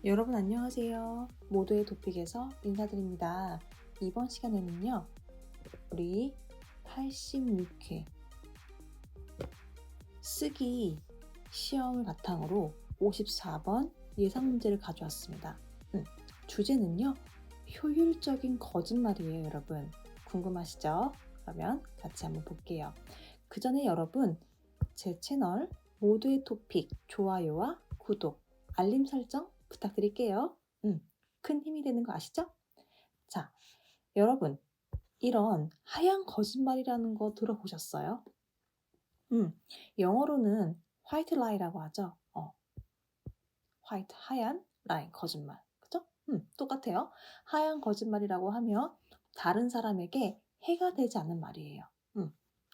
여러분 안녕하세요. 모두의 토픽에서 인사드립니다. 이번 시간에는요, 우리 86회 쓰기 시험을 바탕으로 54번 예상 문제를 가져왔습니다. 주제는요, 효율적인 거짓말이에요, 여러분. 궁금하시죠? 그러면 같이 한번 볼게요. 그 전에 여러분, 제 채널 모두의 토픽 좋아요와 구독, 알림 설정 부탁드릴게요. 큰 힘이 되는 거 아시죠? 자, 여러분, 이런 하얀 거짓말이라는 거 들어보셨어요? 영어로는 white lie라고 하죠. white, 하얀, lie, 거짓말. 그죠? 똑같아요. 하얀 거짓말이라고 하면 다른 사람에게 해가 되지 않는 말이에요.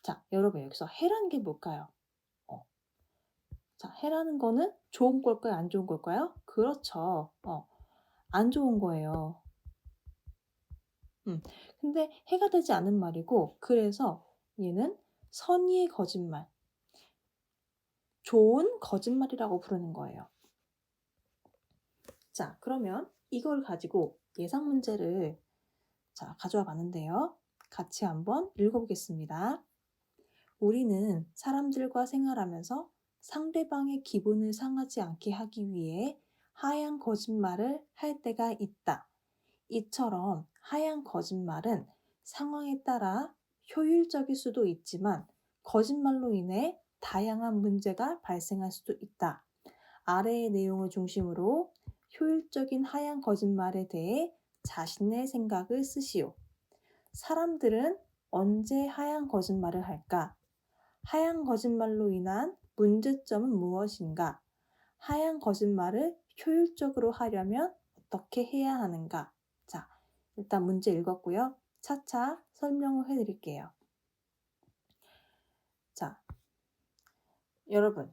자, 여러분, 여기서 해라는 게 뭘까요? 자, 해라는 거는 좋은 걸까요? 안 좋은 걸까요? 그렇죠. 안 좋은 거예요. 근데 해가 되지 않은 말이고, 그래서 얘는 선의의 거짓말, 좋은 거짓말이라고 부르는 거예요. 자, 그러면 이걸 가지고 예상 문제를 가져와 봤는데요. 같이 한번 읽어보겠습니다. 우리는 사람들과 생활하면서 상대방의 기분을 상하지 않게 하기 위해 하얀 거짓말을 할 때가 있다. 이처럼 하얀 거짓말은 상황에 따라 효율적일 수도 있지만 거짓말로 인해 다양한 문제가 발생할 수도 있다. 아래의 내용을 중심으로 효율적인 하얀 거짓말에 대해 자신의 생각을 쓰시오. 사람들은 언제 하얀 거짓말을 할까? 하얀 거짓말로 인한 문제점은 무엇인가? 하얀 거짓말을 효율적으로 하려면 어떻게 해야 하는가? 자, 일단 문제 읽었고요. 차차 설명을 해드릴게요. 자, 여러분,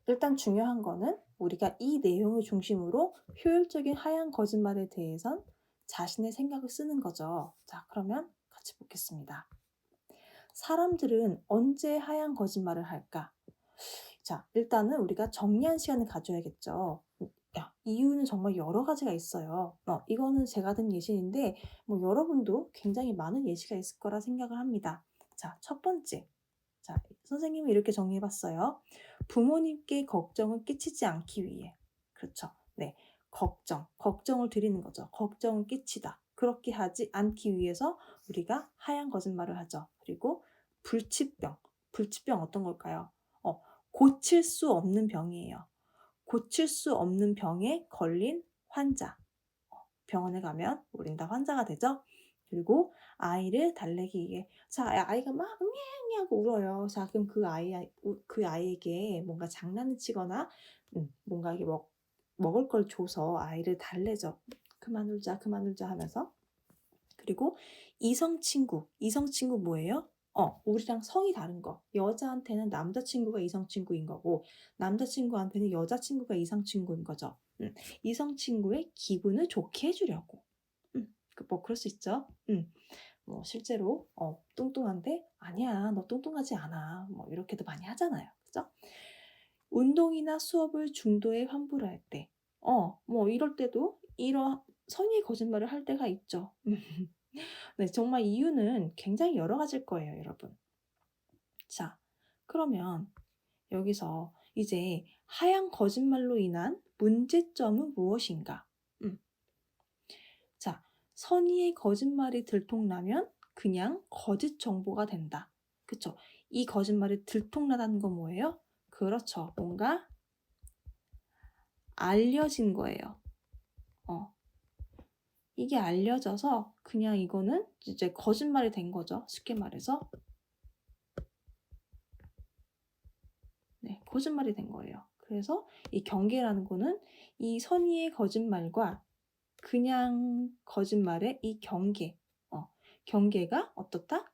일단 중요한 거는 우리가 이 내용을 중심으로 효율적인 하얀 거짓말에 대해선 자신의 생각을 쓰는 거죠. 자, 그러면 같이 보겠습니다. 사람들은 언제 하얀 거짓말을 할까? 자, 일단은 우리가 정리한 시간을 가져야겠죠. 이유는 정말 여러 가지가 있어요. 이거는 제가 든 예시인데, 여러분도 굉장히 많은 예시가 있을 거라 생각을 합니다. 자, 첫 번째. 자, 선생님이 이렇게 정리해봤어요. 부모님께 걱정을 끼치지 않기 위해. 그렇죠. 네. 걱정을 드리는 거죠. 걱정을 끼치다. 그렇게 하지 않기 위해서 우리가 하얀 거짓말을 하죠. 그리고 불치병. 불치병 어떤 걸까요? 고칠 수 없는 병이에요. 고칠 수 없는 병에 걸린 환자. 병원에 가면 우린 다 환자가 되죠. 그리고 아이를 달래기 위해. 자, 아이가 막 응애 하고 울어요. 자, 그럼 그 아이에게 뭔가 장난을 치거나 뭔가 이게 먹을 걸 줘서 아이를 달래죠. 그만 울자 하면서. 그리고 이성 친구 뭐예요? 우리랑 성이 다른 거. 여자한테는 남자친구가 이성 친구인 거고, 남자친구한테는 여자친구가 이성 친구인 거죠. 이성 친구의 기분을 좋게 해주려고. 그럴 수 있죠. 실제로, 뚱뚱한데, 아니야, 너 뚱뚱하지 않아. 이렇게도 많이 하잖아요. 그죠? 운동이나 수업을 중도에 환불할 때, 이럴 때도 이런 선의의 거짓말을 할 때가 있죠. 네, 정말 이유는 굉장히 여러 가지일 거예요, 여러분. 자, 그러면 여기서 이제 하얀 거짓말로 인한 문제점은 무엇인가? 자, 선의의 거짓말이 들통나면 그냥 거짓 정보가 된다. 그쵸? 이 거짓말이 들통나다는 건 뭐예요? 그렇죠. 뭔가 알려진 거예요. 이게 알려져서 그냥 이거는 이제 거짓말이 된 거죠. 쉽게 말해서. 네, 거짓말이 된 거예요. 그래서 이 경계라는 거는 이 선의의 거짓말과 그냥 거짓말의 이 경계가 어떻다?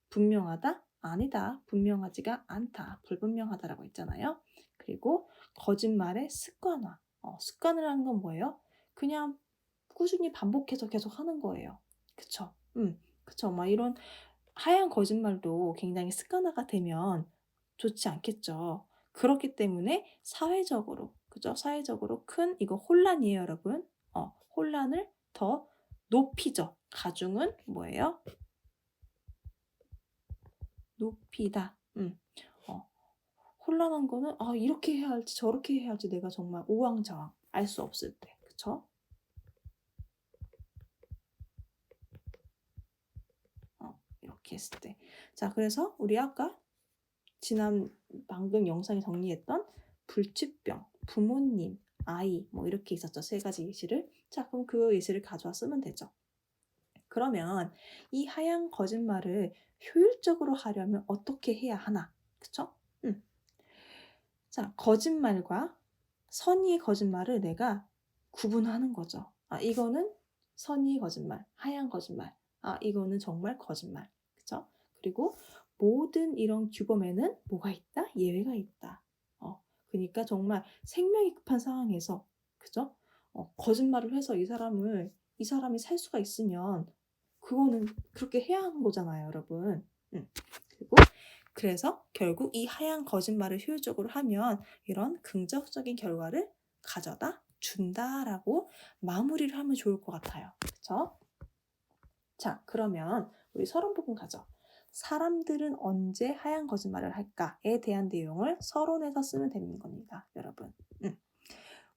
분명하다? 아니다. 분명하지가 않다. 불분명하다라고 했잖아요. 그리고 거짓말의 습관화. 습관을 하는 건 뭐예요? 그냥 꾸준히 반복해서 계속 하는 거예요. 그쵸? 그쵸. 이런 하얀 거짓말도 굉장히 습관화가 되면 좋지 않겠죠. 그렇기 때문에 사회적으로, 그죠? 사회적으로 큰 이거 혼란이에요, 여러분. 혼란을 더 높이죠. 가중은 뭐예요? 높이다. 어, 혼란한 거는 이렇게 해야 할지 저렇게 해야 할지 내가 정말 우왕좌왕 알 수 없을 때. 그쵸? 이렇게 했을 때. 자, 그래서 우리 아까 방금 영상에 정리했던 불치병, 부모님, 아이 뭐 이렇게 있었죠. 세 가지 예시를. 자, 그럼 그 예시를 가져와 쓰면 되죠. 그러면 이 하얀 거짓말을 효율적으로 하려면 어떻게 해야 하나? 그쵸? 자, 거짓말과 선의의 거짓말을 내가 구분하는 거죠. 이거는 선의의 거짓말, 하얀 거짓말. 이거는 정말 거짓말. 그쵸? 그리고 모든 이런 규범에는 뭐가 있다? 예외가 있다. 그러니까 정말 생명이 급한 상황에서, 그죠? 거짓말을 해서 이 사람이 살 수가 있으면 그거는 그렇게 해야 하는 거잖아요, 여러분. 그리고 그래서 결국 이 하얀 거짓말을 효율적으로 하면 이런 긍정적인 결과를 가져다 준다라고 마무리를 하면 좋을 것 같아요. 그렇죠? 자, 그러면 우리 서론 부분 가죠. 사람들은 언제 하얀 거짓말을 할까에 대한 내용을 서론에서 쓰면 되는 겁니다, 여러분.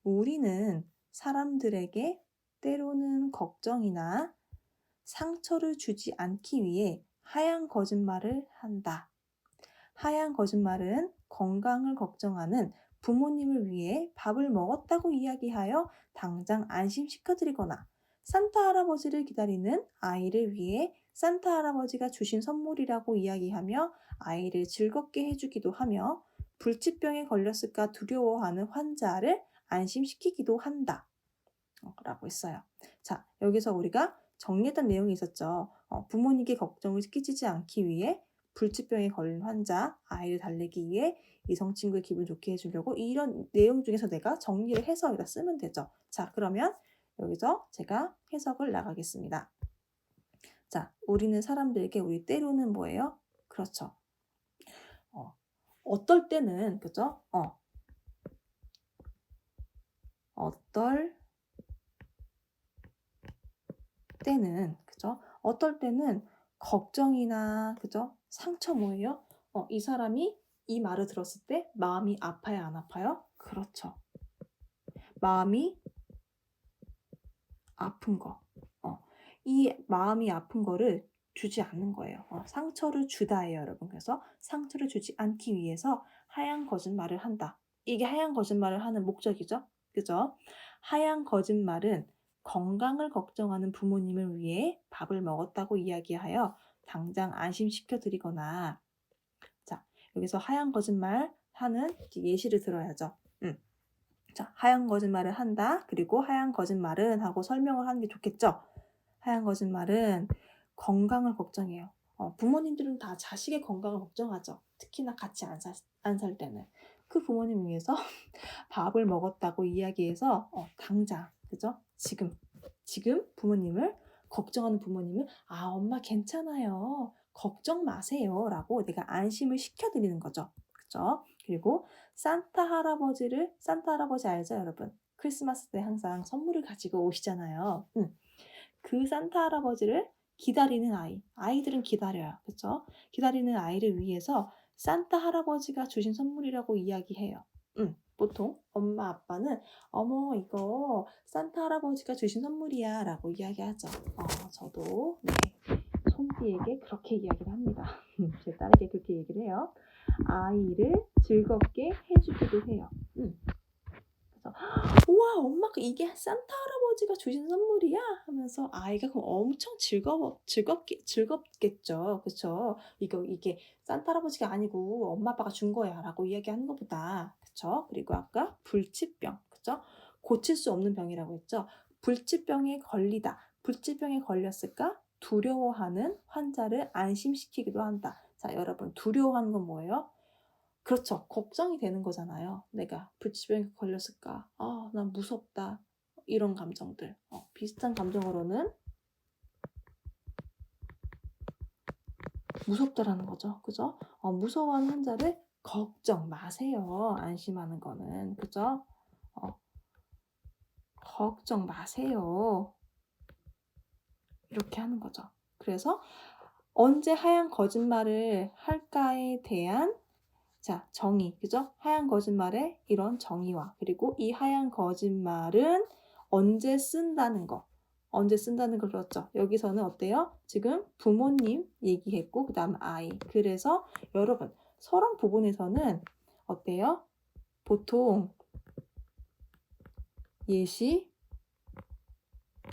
우리는 사람들에게 때로는 걱정이나 상처를 주지 않기 위해 하얀 거짓말을 한다. 하얀 거짓말은 건강을 걱정하는 부모님을 위해 밥을 먹었다고 이야기하여 당장 안심시켜드리거나 산타 할아버지를 기다리는 아이를 위해 산타 할아버지가 주신 선물이라고 이야기하며 아이를 즐겁게 해주기도 하며 불치병에 걸렸을까 두려워하는 환자를 안심시키기도 한다. 라고 했어요. 자, 여기서 우리가 정리했던 내용이 있었죠. 부모님께 걱정을 끼치지 않기 위해 불치병에 걸린 환자, 아이를 달래기 위해 이성 친구의 기분 좋게 해주려고 이런 내용 중에서 내가 정리를 해서 여기다 쓰면 되죠. 자, 그러면 여기서 제가 해석을 나가겠습니다. 자, 우리는 사람들에게 우리 때로는 뭐예요? 그렇죠. 어떨 때는, 그죠? 어떨 때는, 그죠? 어떨 때는 걱정이나, 그죠? 상처 뭐예요? 이 사람이 이 말을 들었을 때 마음이 아파요, 안 아파요? 그렇죠. 마음이 아픈 거. 이 마음이 아픈 거를 주지 않는 거예요. 상처를 주다예요, 여러분. 그래서 상처를 주지 않기 위해서 하얀 거짓말을 한다. 이게 하얀 거짓말을 하는 목적이죠. 그죠? 하얀 거짓말은 건강을 걱정하는 부모님을 위해 밥을 먹었다고 이야기하여 당장 안심시켜드리거나, 자, 여기서 하얀 거짓말 하는 예시를 들어야죠. 자, 하얀 거짓말을 한다. 그리고 하얀 거짓말은 하고 설명을 하는 게 좋겠죠. 하얀 거짓말은 건강을 걱정해요. 부모님들은 다 자식의 건강을 걱정하죠. 특히나 같이 안 살 때는. 그 부모님 위해서 밥을 먹었다고 이야기해서 당장, 그죠? 지금 부모님을 걱정하는 부모님은 엄마 괜찮아요. 걱정 마세요. 라고 내가 안심을 시켜드리는 거죠. 그죠? 그리고 산타 할아버지 알죠, 여러분? 크리스마스 때 항상 선물을 가지고 오시잖아요. 그 산타 할아버지를 기다리는 아이들은 기다려요. 그쵸? 기다리는 아이를 위해서 산타 할아버지가 주신 선물이라고 이야기해요. 보통 엄마 아빠는 어머 이거 산타 할아버지가 주신 선물이야 라고 이야기하죠. 저도 손디에게 그렇게 이야기를 합니다. 제 딸에게 그렇게 얘기를 해요. 아이를 즐겁게 해주기도 해요. 그래서 우와 엄마가 이게 산타 할아버지가 주신 선물이야 하면서 아이가 그럼 엄청 즐겁겠죠. 그쵸? 이게 산타 할아버지가 아니고 엄마 아빠가 준 거야 라고 이야기하는 것보다, 그쵸? 그리고 아까 불치병, 그쵸? 고칠 수 없는 병이라고 했죠. 불치병에 걸렸을까 두려워하는 환자를 안심시키기도 한다. 자, 여러분 두려워하는 건 뭐예요? 그렇죠. 걱정이 되는 거잖아요. 내가 불치병에 걸렸을까? 난 무섭다. 이런 감정들. 비슷한 감정으로는 무섭다라는 거죠. 그죠? 무서워하는 환자를 걱정 마세요. 안심하는 거는. 그죠? 어, 걱정 마세요. 이렇게 하는 거죠. 그래서 언제 하얀 거짓말을 할까에 대한 정의, 그죠? 하얀 거짓말의 이런 정의와 그리고 이 하얀 거짓말은 언제 쓴다는 거. 언제 쓴다는 걸 들었죠. 여기서는 어때요? 지금 부모님 얘기했고 그 다음 아이. 그래서 여러분 서론 부분에서는 어때요? 보통 예시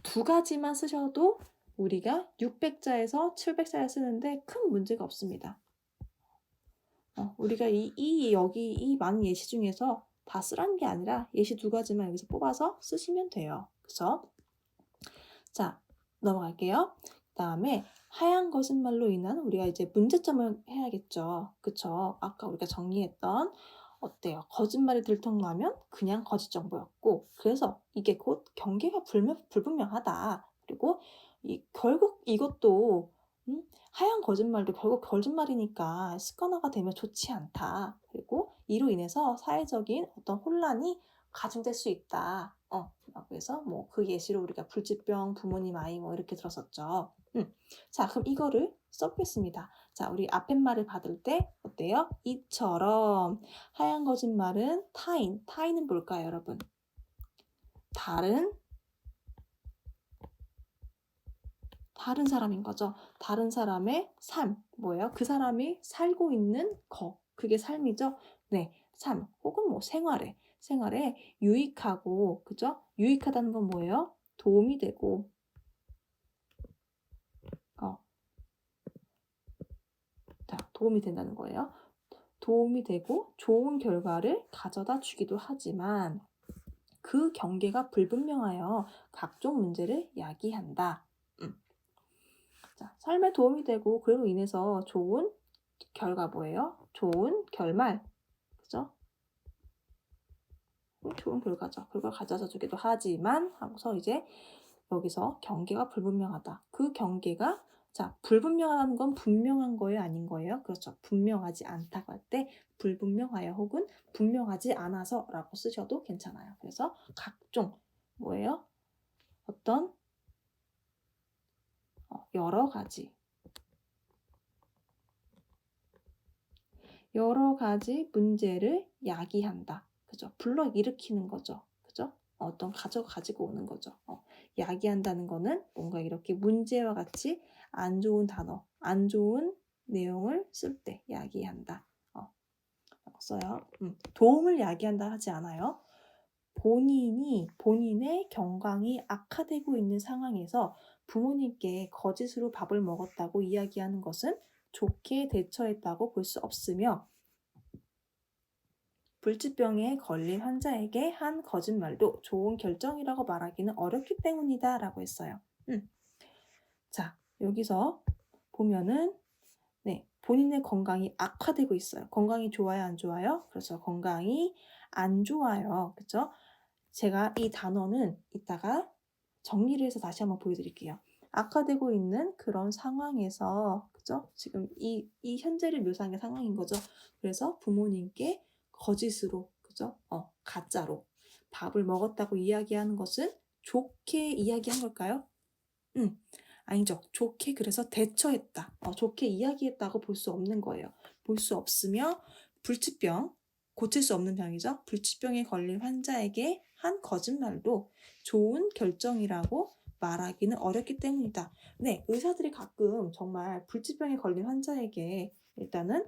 2가지만 쓰셔도 우리가 600자에서 700자를 쓰는데 큰 문제가 없습니다. 우리가 여기 이 많은 예시 중에서 다 쓰라는 게 아니라 예시 2가지만 여기서 뽑아서 쓰시면 돼요. 그래서 자, 넘어갈게요. 그다음에 하얀 거짓말로 인한 우리가 이제 문제점을 해야겠죠. 그쵸? 아까 우리가 정리했던 어때요? 거짓말이 들통나면 그냥 거짓 정보였고 그래서 이게 곧 경계가 불분명하다. 그리고 결국 이것도 하얀 거짓말도 결국 거짓말이니까 습관화가 되면 좋지 않다. 그리고 이로 인해서 사회적인 어떤 혼란이 가중될 수 있다. 그래서 뭐 그 예시로 우리가 불치병, 부모님 아이 뭐 이렇게 들었었죠. 자, 그럼 이거를 써보겠습니다. 자, 우리 앞팻말을 받을 때 어때요? 이처럼 하얀 거짓말은 타인은 뭘까요, 여러분? 다른 사람인 거죠. 다른 사람의 삶, 뭐예요? 그 사람이 살고 있는 거, 그게 삶이죠. 네, 삶 혹은 뭐 생활에 유익하고, 그죠? 유익하다는 건 뭐예요? 도움이 되고, 도움이 된다는 거예요. 도움이 되고 좋은 결과를 가져다 주기도 하지만 그 경계가 불분명하여 각종 문제를 야기한다. 자, 삶에 도움이 되고 그로 인해서 좋은 결과 뭐예요? 좋은 결말, 그죠? 좋은 결과죠. 그걸 가져다 주기도 하지만 하고서 이제 여기서 경계가 불분명하다. 그 경계가 불분명하다는 건 분명한 거예요, 아닌 거예요? 그렇죠. 분명하지 않다고 할 때 불분명하여 혹은 분명하지 않아서라고 쓰셔도 괜찮아요. 그래서 각종 뭐예요? 어떤 여러 가지 문제를 야기한다. 그죠? 불러일으키는 거죠. 그죠? 어떤 가지고 오는 거죠. 야기한다는 거는 뭔가 이렇게 문제와 같이 안 좋은 단어, 안 좋은 내용을 쓸 때 야기한다. 써요. 도움을 야기한다 하지 않아요. 본인의 건강이 악화되고 있는 상황에서 부모님께 거짓으로 밥을 먹었다고 이야기하는 것은 좋게 대처했다고 볼 수 없으며 불치병에 걸린 환자에게 한 거짓말도 좋은 결정이라고 말하기는 어렵기 때문이다 라고 했어요. 자, 여기서 보면은 본인의 건강이 악화되고 있어요. 건강이 좋아요, 안 좋아요? 그래서 건강이 안 좋아요. 그렇죠? 제가 이 단어는 이따가 정리를 해서 다시 한번 보여드릴게요. 악화되고 있는 그런 상황에서, 그죠? 지금 이 현재를 묘사한 상황인 거죠. 그래서 부모님께 거짓으로, 그죠? 가짜로 밥을 먹었다고 이야기하는 것은 좋게 이야기한 걸까요? 아니죠. 좋게 그래서 대처했다. 좋게 이야기했다고 볼 수 없는 거예요. 볼 수 없으며 불치병, 고칠 수 없는 병이죠. 불치병에 걸린 환자에게 한 거짓말도 좋은 결정이라고 말하기는 어렵기 때문이다. 네, 의사들이 가끔 정말 불치병에 걸린 환자에게 일단은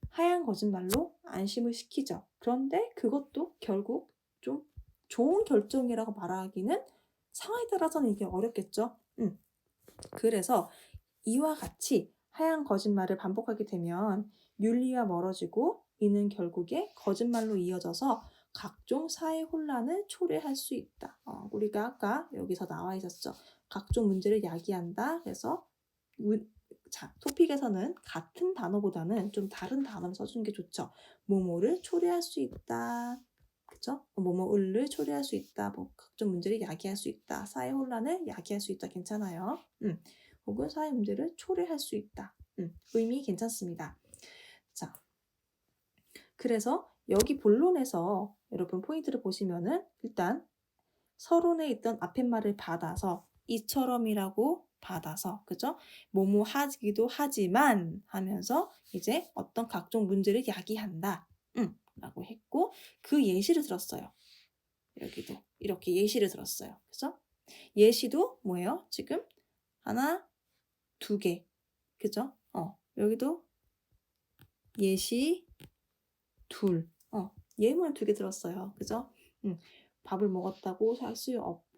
하얀 거짓말로 안심을 시키죠. 그런데 그것도 결국 좀 좋은 결정이라고 말하기는 상황에 따라서는 이게 어렵겠죠. 그래서 이와 같이 하얀 거짓말을 반복하게 되면 윤리와 멀어지고 이는 결국에 거짓말로 이어져서 각종 사회 혼란을 초래할 수 있다. 우리가 아까 여기서 나와 있었죠. 각종 문제를 야기한다. 그래서 토픽에서는 같은 단어보다는 좀 다른 단어를 써주는 게 좋죠. 뭐뭐를 초래할 수 있다. 그죠? 뭐뭐를 초래할 수 있다. 뭐 각종 문제를 야기할 수 있다. 사회 혼란을 야기할 수 있다. 괜찮아요. 혹은 사회 문제를 초래할 수 있다. 의미 괜찮습니다. 자, 그래서 여기 본론에서 여러분 포인트를 보시면은 일단 서론에 있던 앞팻말을 받아서 이처럼이라고 받아서 그죠? 뭐뭐 하기도 하지만 하면서 이제 어떤 각종 문제를 야기한다. 라고 했고 그 예시를 들었어요. 여기도 이렇게 예시를 들었어요. 그죠? 예시도 뭐예요? 지금 하나, 두 개. 그죠? 여기도 예시 둘. 예문을 두 개 들었어요. 그죠? 밥을 먹었다고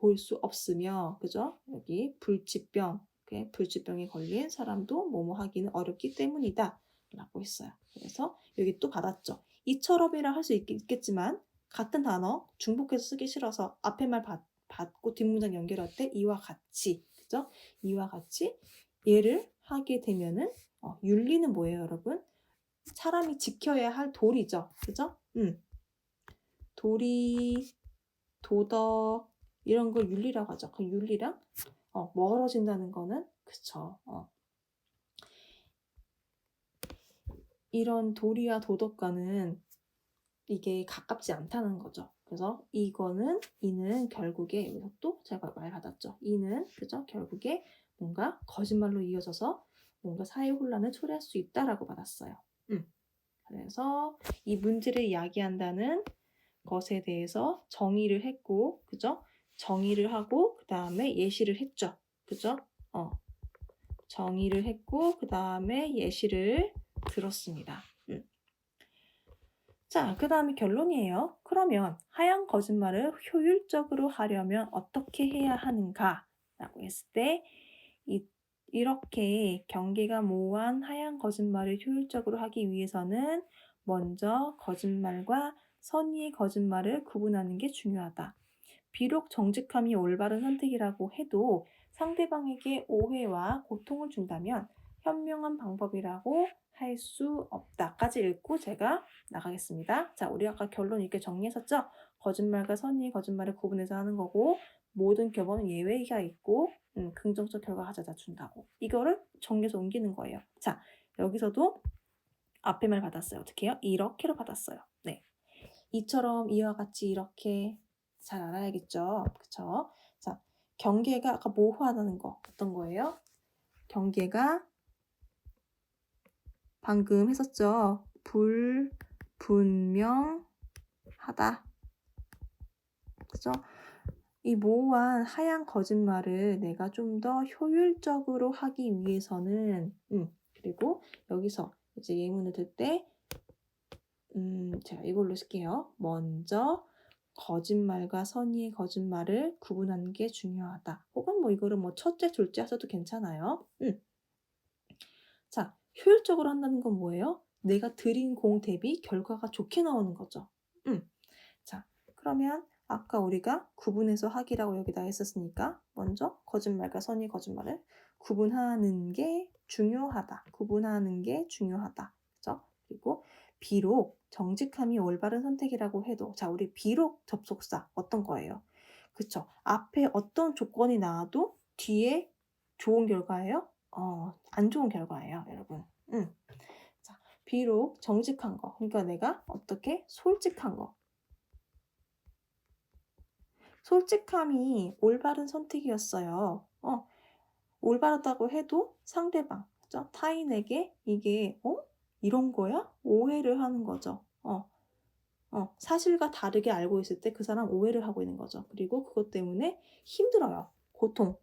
볼 수 없으며, 그죠? 여기 불치병, 불치병에 걸린 사람도 뭐뭐 하기는 어렵기 때문이다. 라고 했어요. 그래서 여기 또 받았죠. 이처럼이라 할 수 있겠지만, 같은 단어 중복해서 쓰기 싫어서 앞에 말 받고 뒷문장 연결할 때 이와 같이, 그죠? 이와 같이 얘를 하게 되면은, 윤리는 뭐예요, 여러분? 사람이 지켜야 할 도리죠. 그죠? 도리, 도덕 이런 걸 윤리라고 하죠. 그 윤리랑 멀어진다는 거는 그쵸. 이런 도리와 도덕과는 이게 가깝지 않다는 거죠. 그래서 이는 결국에 여기서 또 제가 말 받았죠. 이는 그죠? 결국에 뭔가 거짓말로 이어져서 뭔가 사회 혼란을 초래할 수 있다라고 받았어요. 그래서 이 문제를 이야기한다는 것에 대해서 정의를 했고, 그죠? 정의를 하고 그 다음에 예시를 했죠. 그죠? 정의를 했고 그 다음에 예시를 들었습니다. 자, 그 다음에 결론이에요. 그러면 하얀 거짓말을 효율적으로 하려면 어떻게 해야 하는가? 라고 했을 때 이렇게 경계가 모호한 하얀 거짓말을 효율적으로 하기 위해서는 먼저 거짓말과 선의의 거짓말을 구분하는 게 중요하다. 비록 정직함이 올바른 선택이라고 해도 상대방에게 오해와 고통을 준다면 현명한 방법이라고 할 수 없다까지 읽고 제가 나가겠습니다. 자, 우리 아까 결론 이렇게 정리했었죠? 거짓말과 선의의 거짓말을 구분해서 하는 거고 모든 결과는 예외가 있고 긍정적 결과가 찾아준다고. 이거를 정리해서 옮기는 거예요. 자, 여기서도 앞에 말 받았어요. 어떻게 해요? 이렇게로 받았어요. 네. 이처럼 이와 같이 이렇게 잘 알아야겠죠. 그쵸? 자, 경계가 아까 모호하다는 거 어떤 거예요? 경계가 방금 했었죠. 불분명하다. 그죠? 이 모호한 하얀 거짓말을 내가 좀 더 효율적으로 하기 위해서는 그리고 여기서 이제 예문을 들 때 제가 이걸로 쓸게요. 먼저 거짓말과 선의의 거짓말을 구분하는 게 중요하다. 혹은 뭐 이거를 뭐 첫째, 둘째 하셔도 괜찮아요. 자, 효율적으로 한다는 건 뭐예요? 내가 들인 공 대비 결과가 좋게 나오는 거죠. 자, 그러면 아까 우리가 구분해서 하기라고 여기다 했었으니까 먼저 거짓말과 선의 거짓말을 구분하는 게 중요하다. 구분하는 게 중요하다. 그죠? 그리고 비록 정직함이 올바른 선택이라고 해도 자, 우리 비록 접속사 어떤 거예요? 그쵸? 앞에 어떤 조건이 나와도 뒤에 좋은 결과예요? 안 좋은 결과예요, 여러분. 자, 비록 정직한 거. 그러니까 내가 어떻게 솔직한 거. 솔직함이 올바른 선택이었어요. 올바르다고 해도 상대방, 그죠? 타인에게 이게 이런 거야? 오해를 하는 거죠. 사실과 다르게 알고 있을 때 그 사람 오해를 하고 있는 거죠. 그리고 그것 때문에 힘들어요. 고통.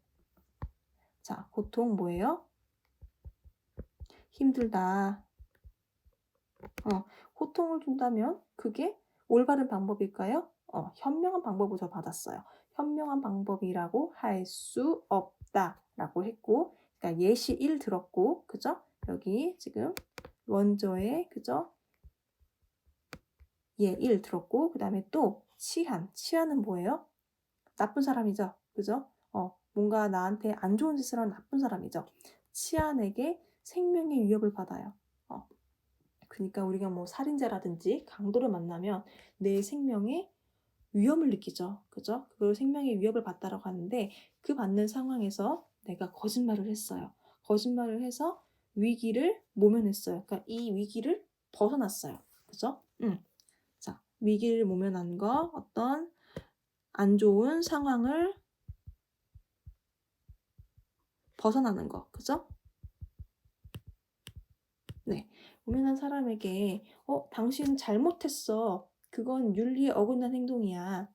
자, 고통 뭐예요? 힘들다. 고통을 준다면 그게 올바른 방법일까요? 현명한 방법을 저 받았어요. 현명한 방법이라고 할 수 없다라고 했고, 그러니까 예시 1 들었고, 그죠? 여기 지금 원저에 그죠? 예, 1 들었고, 그 다음에 또 치안은 뭐예요? 나쁜 사람이죠, 그죠? 뭔가 나한테 안 좋은 짓을 하는 나쁜 사람이죠. 치안에게 생명의 위협을 받아요. 그러니까 우리가 뭐 살인자라든지 강도를 만나면 내 생명에 위험을 느끼죠. 그죠? 그걸 생명의 위협을 받다라고 하는데 그 받는 상황에서 내가 거짓말을 했어요. 거짓말을 해서 위기를 모면했어요. 그러니까 이 위기를 벗어났어요. 그죠? 위기를 모면한 거, 어떤 안 좋은 상황을 벗어나는 거. 그죠? 네. 모면한 사람에게 당신 잘못했어. 그건 윤리에 어긋난 행동이야.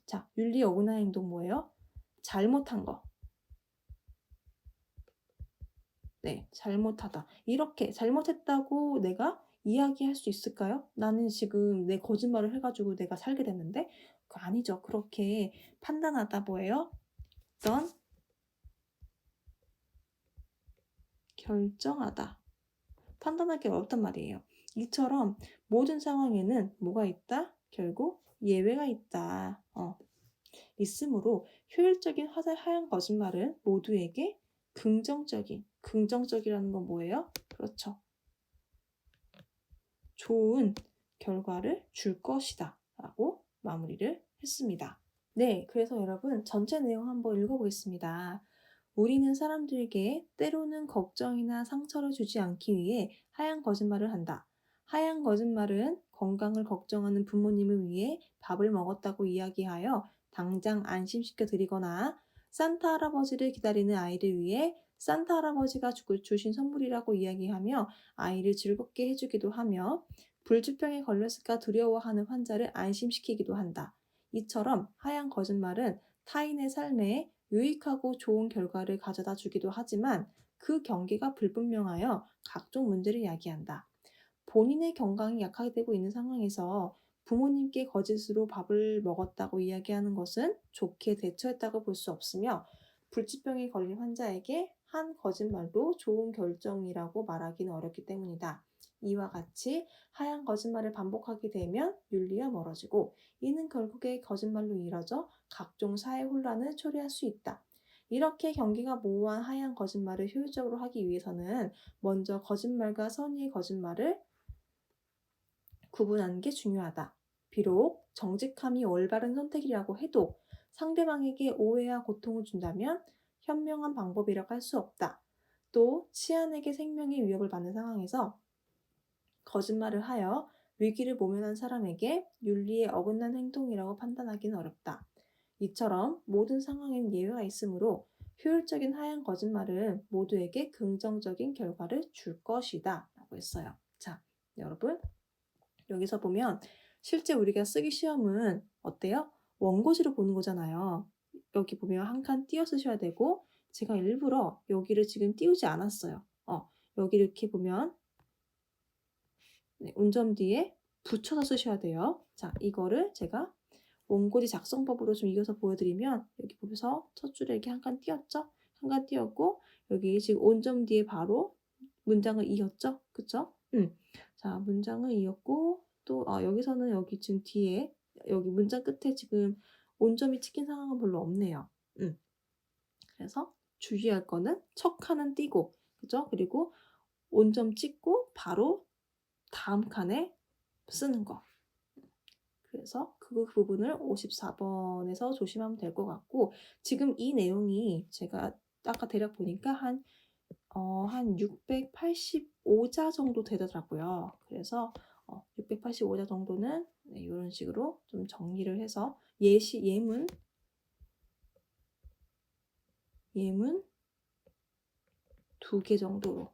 자, 윤리에 어긋난 행동 뭐예요? 잘못한 거. 네, 잘못하다. 이렇게 잘못했다고 내가 이야기할 수 있을까요? 나는 지금 내 거짓말을 해가지고 내가 살게 됐는데? 그거 아니죠. 그렇게 판단하다 뭐예요? 어떤 결정하다. 판단하기 어렵단 말이에요. 이처럼 모든 상황에는 뭐가 있다? 결국 예외가 있다. 있으므로 효율적인 하얀 거짓말은 모두에게 긍정적이라는 건 뭐예요? 그렇죠. 좋은 결과를 줄 것이다 라고 마무리를 했습니다. 네, 그래서 여러분 전체 내용 한번 읽어보겠습니다. 우리는 사람들에게 때로는 걱정이나 상처를 주지 않기 위해 하얀 거짓말을 한다. 하얀 거짓말은 건강을 걱정하는 부모님을 위해 밥을 먹었다고 이야기하여 당장 안심시켜 드리거나 산타 할아버지를 기다리는 아이를 위해 산타 할아버지가 주신 선물이라고 이야기하며 아이를 즐겁게 해주기도 하며 불주병에 걸렸을까 두려워하는 환자를 안심시키기도 한다. 이처럼 하얀 거짓말은 타인의 삶에 유익하고 좋은 결과를 가져다 주기도 하지만 그 경계가 불분명하여 각종 문제를 야기한다. 본인의 건강이 약화되고 있는 상황에서 부모님께 거짓으로 밥을 먹었다고 이야기하는 것은 좋게 대처했다고 볼 수 없으며 불치병에 걸린 환자에게 한 거짓말도 좋은 결정이라고 말하기는 어렵기 때문이다. 이와 같이 하얀 거짓말을 반복하게 되면 윤리와 멀어지고 이는 결국에 거짓말로 이뤄져 각종 사회 혼란을 초래할 수 있다. 이렇게 경계가 모호한 하얀 거짓말을 효율적으로 하기 위해서는 먼저 거짓말과 선의의 거짓말을 구분하는 게 중요하다. 비록 정직함이 올바른 선택이라고 해도 상대방에게 오해와 고통을 준다면 현명한 방법이라고 할 수 없다. 또 치안에게 생명의 위협을 받는 상황에서 거짓말을 하여 위기를 모면한 사람에게 윤리에 어긋난 행동이라고 판단하기는 어렵다. 이처럼 모든 상황엔 예외가 있으므로 효율적인 하얀 거짓말은 모두에게 긍정적인 결과를 줄 것이다 라고 했어요. 자, 여러분 여기서 보면 실제 우리가 쓰기 시험은 어때요? 원고지로 보는 거잖아요. 여기 보면 한 칸 띄어 쓰셔야 되고 제가 일부러 여기를 지금 띄우지 않았어요. 여기 이렇게 보면 운점 뒤에 붙여서 쓰셔야 돼요. 자, 이거를 제가 원고지 작성법으로 좀 이어서 보여드리면 여기 보면서 첫 줄에 이렇게 한 칸 띄었죠? 한 칸 띄었고 여기 지금 온점 뒤에 바로 문장을 이었죠? 그쵸? 자, 문장을 이었고 또 여기서는 여기 지금 뒤에 여기 문장 끝에 지금 온점이 찍힌 상황은 별로 없네요. 그래서 주의할 거는 첫 칸은 띄고 그죠? 그리고 온점 찍고 바로 다음 칸에 쓰는 거. 그래서 그 부분을 54번에서 조심하면 될 것 같고 지금 이 내용이 제가 아까 대략 보니까 한 685자 정도 되더라고요. 그래서 685자 정도는 이런 식으로 좀 정리를 해서 예문 2개 정도로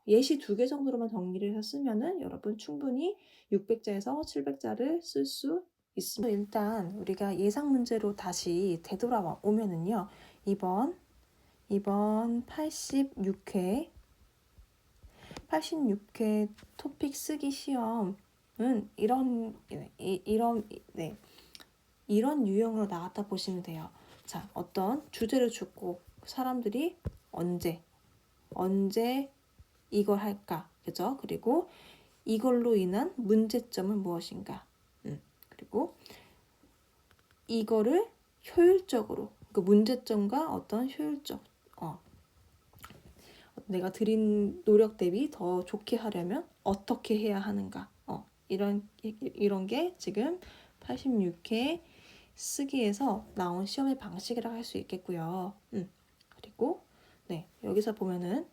예시 2개 정도로만 정리를 해서 쓰면은 여러분 충분히 600자에서 700자를 쓸 수 있습니다. 일단 우리가 예상 문제로 다시 되돌아오면은요. 이번 86회 토픽 쓰기 시험은 이런 유형으로 나왔다 보시면 돼요. 자, 어떤 주제를 주고 사람들이 언제 이걸 할까, 그죠? 그리고 이걸로 인한 문제점은 무엇인가? 그리고 이거를 효율적으로 그 문제점과 어떤 효율적 내가 들인 노력 대비 더 좋게 하려면 어떻게 해야 하는가? 이런 게 지금 86회 쓰기에서 나온 시험의 방식이라고 할 수 있겠고요. 그리고 여기서 보면은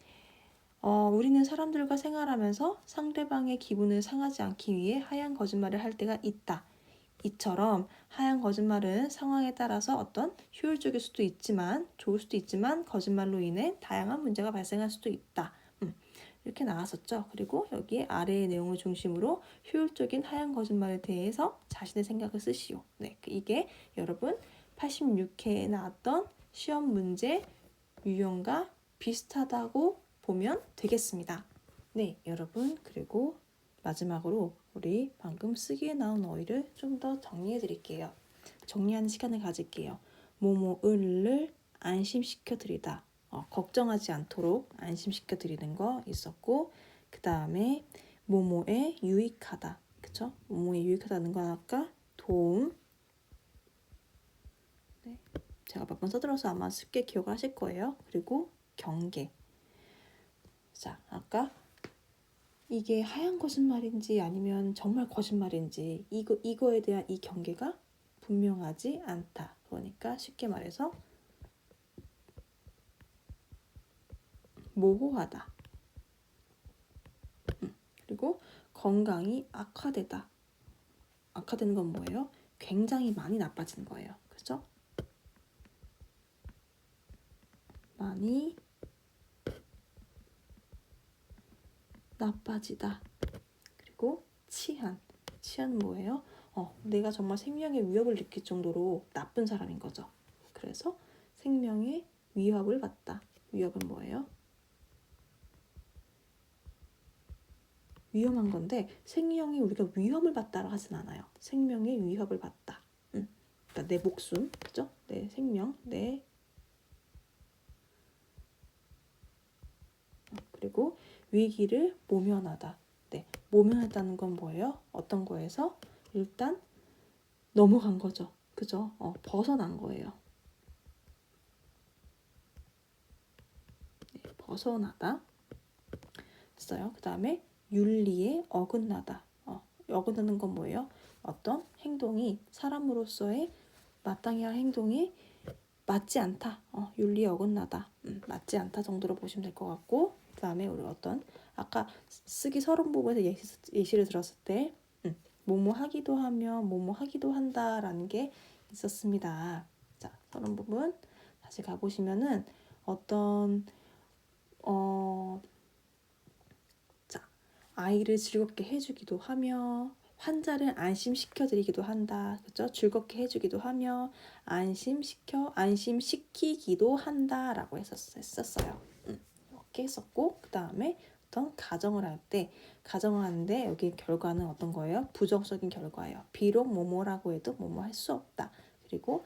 우리는 사람들과 생활하면서 상대방의 기분을 상하지 않기 위해 하얀 거짓말을 할 때가 있다. 이처럼 하얀 거짓말은 상황에 따라서 어떤 효율적일 수도 있지만 좋을 수도 있지만 거짓말로 인해 다양한 문제가 발생할 수도 있다. 이렇게 나왔었죠. 그리고 여기 아래의 내용을 중심으로 효율적인 하얀 거짓말에 대해서 자신의 생각을 쓰시오. 네, 이게 여러분 86회에 나왔던 시험 문제 유형과 비슷하다고 보면 되겠습니다. 네, 여러분, 그리고 마지막으로 우리 방금 쓰기에 나온 어휘를 좀 더 정리해 드릴게요. 정리하는 시간을 가질게요. 뭐뭐을을 안심시켜 드리다. 걱정하지 않도록 안심시켜 드리는 거 있었고, 그 다음에 뭐뭐에 유익하다. 그쵸? 뭐뭐에 유익하다는 건 아까 도움. 네, 제가 몇 번 써들어서 아마 쉽게 기억하실 거예요. 그리고 경계. 자, 아까 이게 하얀 거짓말인지 아니면 정말 거짓말인지 이거에 대한 이 경계가 분명하지 않다. 그러니까 쉽게 말해서 모호하다. 그리고 건강이 악화되다. 악화되는 건 뭐예요? 굉장히 많이 나빠지는 거예요. 그죠? 많이 나빠지다. 그리고 치안 뭐예요? 내가 정말 생명의 위협을 느낄 정도로 나쁜 사람인 거죠. 그래서 생명의 위협을 받다. 위협은 뭐예요? 위험한 건데 생명이 우리가 위험을 받다라 하진 않아요. 생명의 위협을 받다. 그러니까 내 목숨, 그죠? 내 생명, 그리고 위기를 모면하다. 네, 모면하다는 건 뭐예요? 어떤 거에서 일단 넘어간 거죠. 그죠? 벗어난 거예요. 네, 벗어나다. 됐어요. 그 다음에 윤리에 어긋나다. 어긋나는 건 뭐예요? 어떤 행동이 사람으로서의 마땅히 할 행동이 맞지 않다. 윤리에 어긋나다. 맞지 않다 정도로 보시면 될 것 같고, 그 다음에 우리 어떤 아까 쓰기 서론 부분에서 예시를 들었을 때 뭐뭐 하기도 하며 뭐뭐 하기도 한다라는 게 있었습니다. 자, 서론 부분 다시 가보시면은 어떤 자, 아이를 즐겁게 해주기도 하며 환자를 안심시켜드리기도 한다. 그죠? 즐겁게 해주기도 하며 안심시키기도 한다라고 했었어요. 이렇게 했었고, 그 다음에 어떤 가정을 하는데 여기 결과는 어떤 거예요? 부정적인 결과예요. 비록 뭐뭐라고 해도 뭐뭐 할 수 없다. 그리고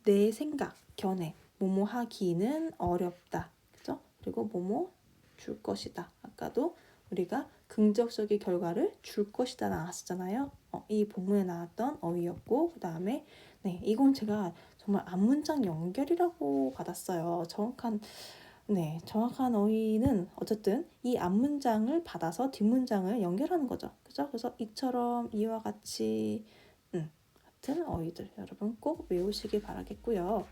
내 생각, 견해, 뭐뭐 하기는 어렵다. 그죠? 그리고 뭐뭐 줄 것이다. 아까도 우리가 긍정적인 결과를 줄 것이다 나왔었잖아요. 이 본문에 나왔던 어휘였고, 그 다음에 이건 제가 정말 앞문장 연결이라고 받았어요. 정확한 어휘는 어쨌든 이 앞문장을 받아서 뒷문장을 연결하는 거죠. 그죠? 그래서 이처럼 이와 같이 같은 어휘들 여러분 꼭 외우시길 바라겠고요.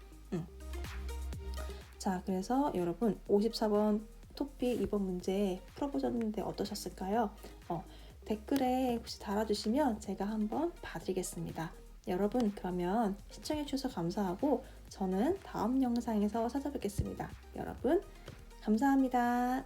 자, 그래서 여러분 54번 토픽 2번 문제 풀어보셨는데 어떠셨을까요? 댓글에 혹시 달아주시면 제가 한번 봐드리겠습니다. 여러분 그러면 시청해주셔서 감사하고 저는 다음 영상에서 찾아뵙겠습니다. 여러분 감사합니다.